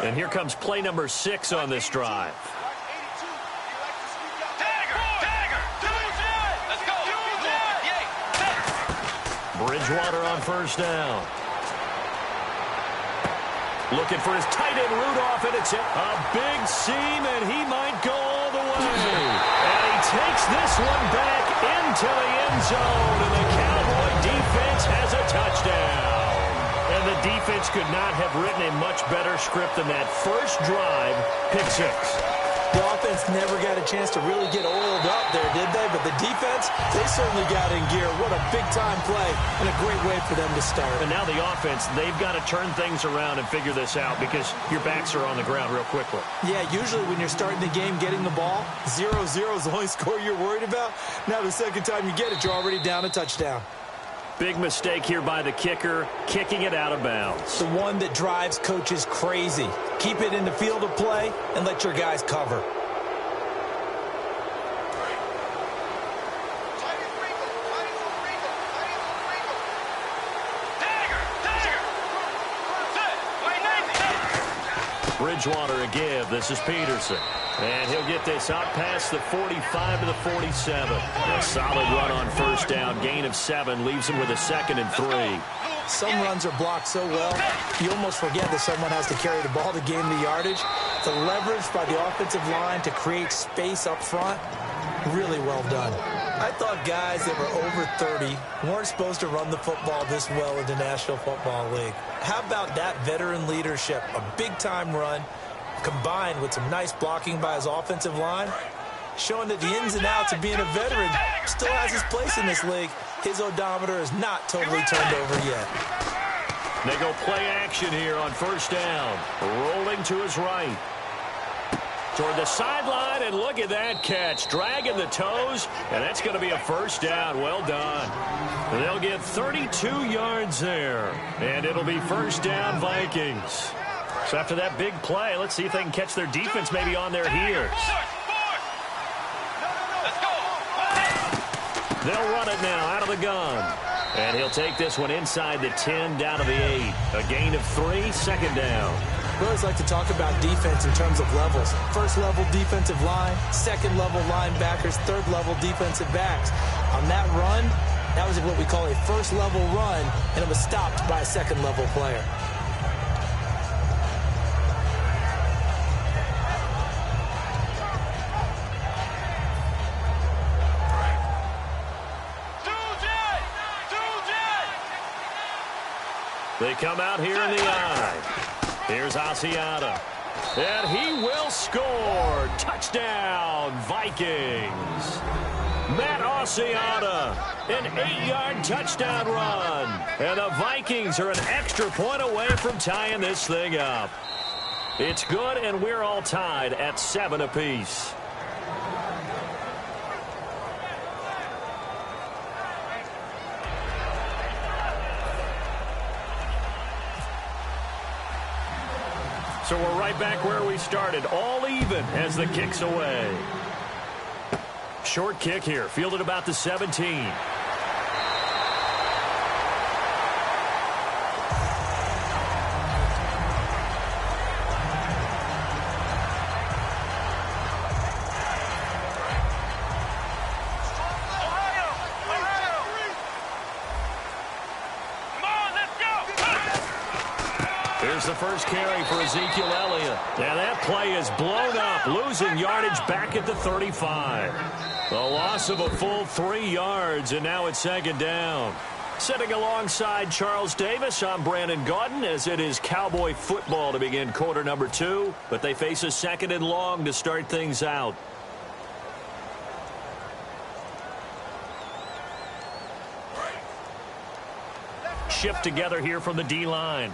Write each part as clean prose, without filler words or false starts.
And here comes play number 6 on this drive. Bridgewater on first down. Looking for his tight end Rudolph, and it's a big seam, and he might go all the way. And he takes this one back into the end zone, and the Cowboy defense has a touchdown. And the defense could not have written a much better script than that first drive, pick 6. The offense never got a chance to really get oiled up there, did they? But the defense, they certainly got in gear. What a big-time play and a great way for them to start. And now the offense, they've got to turn things around and figure this out because your backs are on the ground real quickly. Yeah, usually when you're starting the game getting the ball, 0-0 is the only score you're worried about. Now the second time you get it, you're already down a touchdown. Big mistake here by the kicker, kicking it out of bounds. The one that drives coaches crazy. Keep it in the field of play and let your guys cover. Bridgewater a give. This is Peterson. And he'll get this out past the 45 to the 47. A solid run on first down. Gain of 7 leaves him with a 2nd and 3. Some runs are blocked so well, you almost forget that someone has to carry the ball to gain the yardage. The leverage by the offensive line to create space up front, really well done. I thought guys that were over 30 weren't supposed to run the football this well in the National Football League. How about that veteran leadership? A big-time run combined with some nice blocking by his offensive line, showing that the ins and outs of being a veteran still has his place in this league. His odometer is not totally turned over yet. They go play action here on first down. Rolling to his right. Toward the sideline, and look at that catch. Dragging the toes, and that's going to be a first down. Well done. They'll get 32 yards there, and it'll be first down Vikings. So after that big play, let's see if they can catch their defense maybe on their heels. They'll run it now out of the gun. And he'll take this one inside the 10, down to the 8. A gain of 3, second down. We always like to talk about defense in terms of levels. First-level defensive line, second-level linebackers, third-level defensive backs. On that run, that was what we call a first-level run, and it was stopped by a second-level player. They come out here in the eye. Here's Asiata. And he will score. Touchdown, Vikings. Matt Asiata, an 8-yard touchdown run. And the Vikings are an extra point away from tying this thing up. It's good, and we're all tied at 7 apiece. So we're right back where we started, all even as the kick's away. Short kick here, fielded about the 17. Here's the first carry for Ezekiel Elliott. And that play is blown up, losing yardage back at the 35. A loss of a full 3 yards, and now it's second down. Sitting alongside Charles Davis, I'm Brandon Gaudin, as it is Cowboy football to begin quarter number 2. But they face a second and long to start things out. Shift together here from the D-line.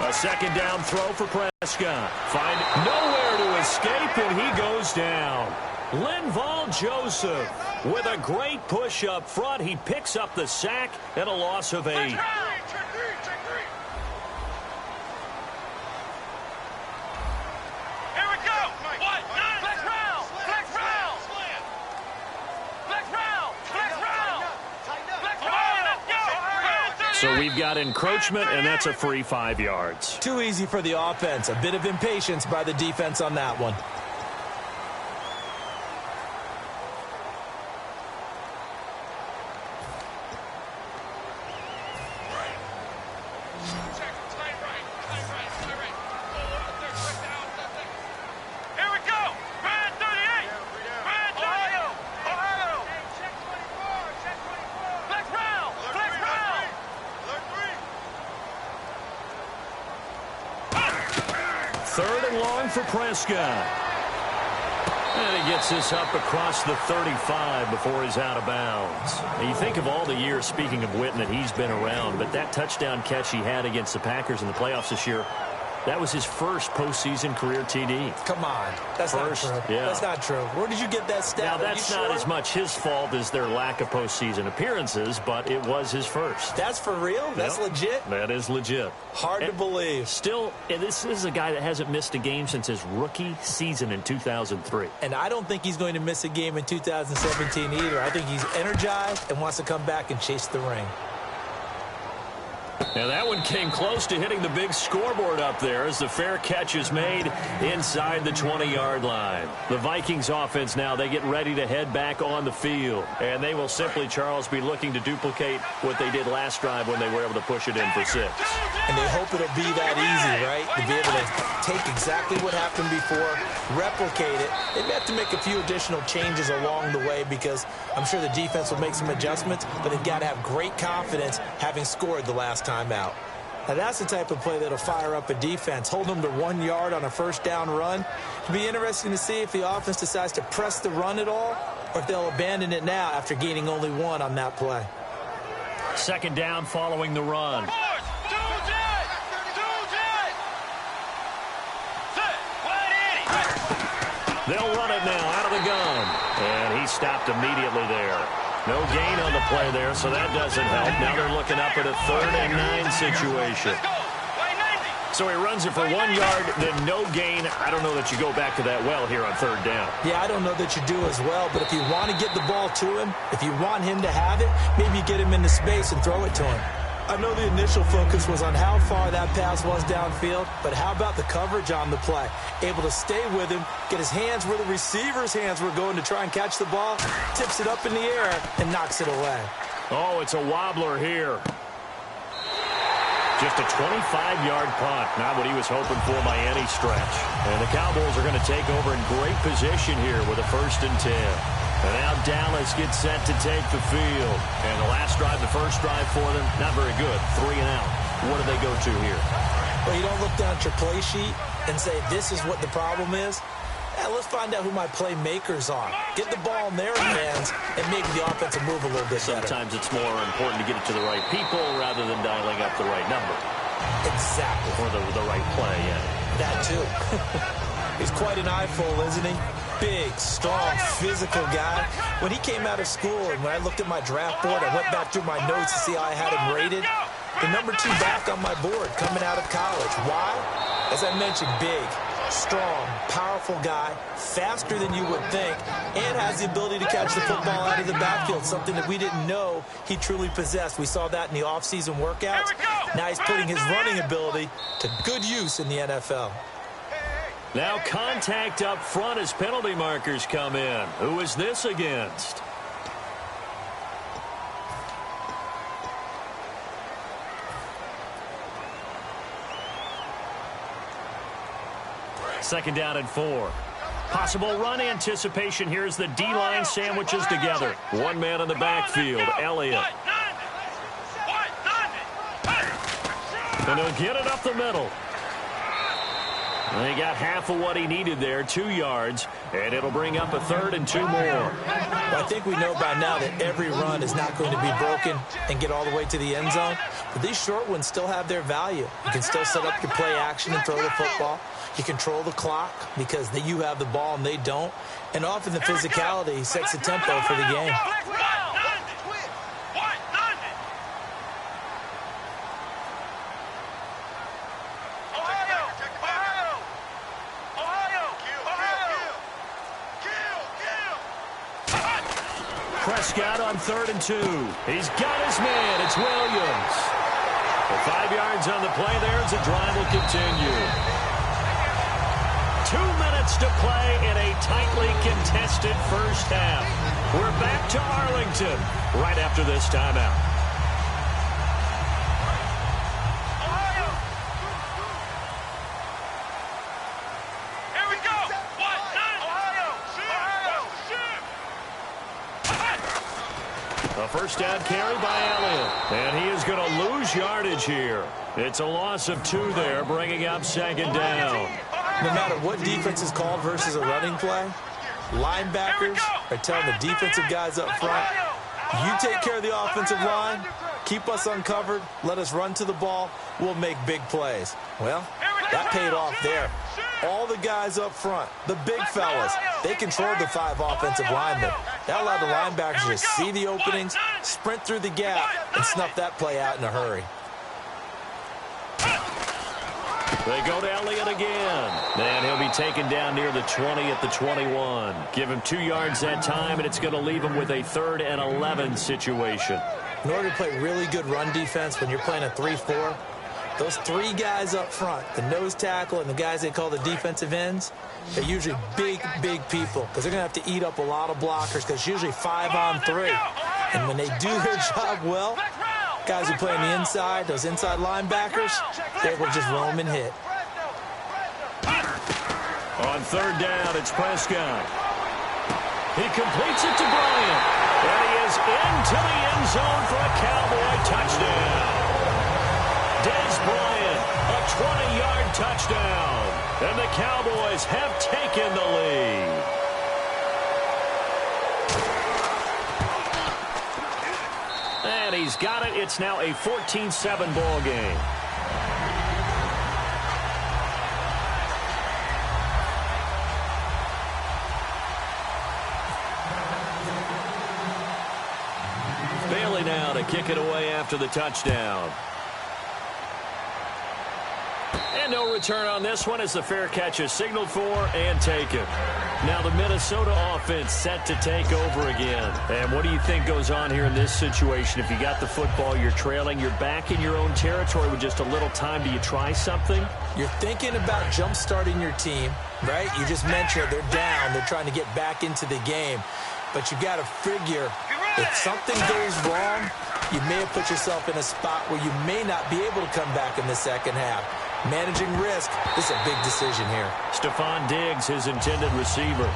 A second down throw for Prescott. Find nowhere to escape, and he goes down. Linval Joseph with a great push up front. He picks up the sack and a loss of 8. we've got encroachment, and that's a free 5 yards. Too easy for the offense. A bit of impatience by the defense on that one. Third and long for Prescott. And he gets this up across the 35 before he's out of bounds. And you think of all the years, speaking of Witten, that he's been around, but that touchdown catch he had against the Packers in the playoffs this year, that was his first postseason career TD. Come on. That's not true. Yeah. That's not true. Where did you get that stat? Now, that's not as much his fault as their lack of postseason appearances, but it was his first. That's for real? That's legit? That is legit. Hard to believe. Still, this is a guy that hasn't missed a game since his rookie season in 2003. And I don't think he's going to miss a game in 2017 either. I think he's energized and wants to come back and chase the ring. Now that one came close to hitting the big scoreboard up there as the fair catch is made inside the 20-yard line. The Vikings offense now, they get ready to head back on the field. And they will simply, Charles, be looking to duplicate what they did last drive when they were able to push it in for 6. And they hope it'll be that easy, right? To be able to take exactly what happened before, replicate it. They may have to make a few additional changes along the way because I'm sure the defense will make some adjustments, but they've got to have great confidence having scored the last time out. Now that's the type of play that'll fire up a defense. Hold them to 1 yard on a first down run. It'll be interesting to see if the offense decides to press the run at all or if they'll abandon it now after gaining only 1 on that play. Second down following the run. They'll run it now out of the gun. And he stopped immediately there. No gain on the play there, so that doesn't help. Now they're looking up at a 3rd and 9 situation. So he runs it for 1 yard, then no gain. I don't know that you go back to that well here on 3rd down. Yeah, I don't know that you do as well, but if you want to get the ball to him, if you want him to have it, maybe get him into space and throw it to him. I know the initial focus was on how far that pass was downfield, but how about the coverage on the play? Able to stay with him, get his hands where the receiver's hands were going to try and catch the ball, tips it up in the air, and knocks it away. Oh, it's a wobbler here. Just a 25-yard punt, not what he was hoping for by any stretch. And the Cowboys are going to take over in great position here with a 1st and 10. And now Dallas gets set to take the field. And the last drive, the first drive for them, not very good. 3 and out. What do they go to here? Well, you don't look down at your play sheet and say, this is what the problem is. Let's find out who my playmakers are. Get the ball in their hands and make the offensive move a little bit better. Sometimes it's more important to get it to the right people rather than dialing up the right number. Exactly. Or the right play, yeah. That too. He's quite an eyeful, isn't he? Big, strong, physical guy. When he came out of school and when I looked at my draft board, I went back through my notes to see how I had him rated. The number 2 back on my board coming out of college. Why? As I mentioned, big, strong, powerful guy, faster than you would think, and has the ability to catch the football out of the backfield, something that we didn't know he truly possessed. We saw that in the offseason workouts. Now he's putting his running ability to good use in the NFL. Now contact up front as penalty markers come in. Who is this against? Second down and 4. Possible run anticipation here as the D-line sandwiches together. One man in the backfield, Elliott. And he'll get it up the middle. And he got half of what he needed there, 2 yards, and it'll bring up a 3rd and 2 more. Well, I think we know by now that every run is not going to be broken and get all the way to the end zone. But these short ones still have their value. You can still set up your play action and throw the football. You control the clock because you have the ball and they don't. And often the physicality sets the tempo for the game. Prescott on 3rd and 2. He's got his man. It's Williams. Well, 5 yards on the play there as the drive will continue. 2 minutes to play in a tightly contested first half. We're back to Arlington right after this timeout. A first down carry by Elliott. And he is going to lose yardage here. It's a loss of 2 there, bringing up second down. No matter what defense is called versus a running play, linebackers are telling the defensive guys up front, you take care of the offensive line, keep us uncovered, let us run to the ball, we'll make big plays. Well, that paid off there. All the guys up front, the big fellas, they controlled the 5 offensive linemen. That allowed the linebackers to see the openings, sprint through the gap, and snuff that play out in a hurry. They go to Elliott again. And he'll be taken down near the 20 at the 21. Give him 2 yards that time, and it's going to leave him with a 3rd and 11 situation. In order to play really good run defense when you're playing a 3-4, those 3 guys up front, the nose tackle and the guys they call the defensive ends, they're usually big, big people because they're going to have to eat up a lot of blockers because it's usually 5 on 3. And when they do their job well, guys who play on the inside, those inside linebackers, they will just roam and hit. On 3rd down, it's Prescott. He completes it to Bryant. And he is into the end zone for a Cowboy touchdown. Dez Bryant, a 20-yard touchdown. And the Cowboys have taken the lead. And he's got it. It's now a 14-7 ball game. Bailey now to kick it away after the touchdown. And no return on this one as the fair catch is signaled for and taken. Now the Minnesota offense set to take over again. And what do you think goes on here in this situation? If you got the football, you're trailing, you're back in your own territory with just a little time. Do you try something? You're thinking about jump-starting your team, right? You just mentioned they're down. They're trying to get back into the game. But you got to figure if something goes wrong, you may have put yourself in a spot where you may not be able to come back in the second half. Managing risk, this is a big decision here. Stephon Diggs, his intended receiver.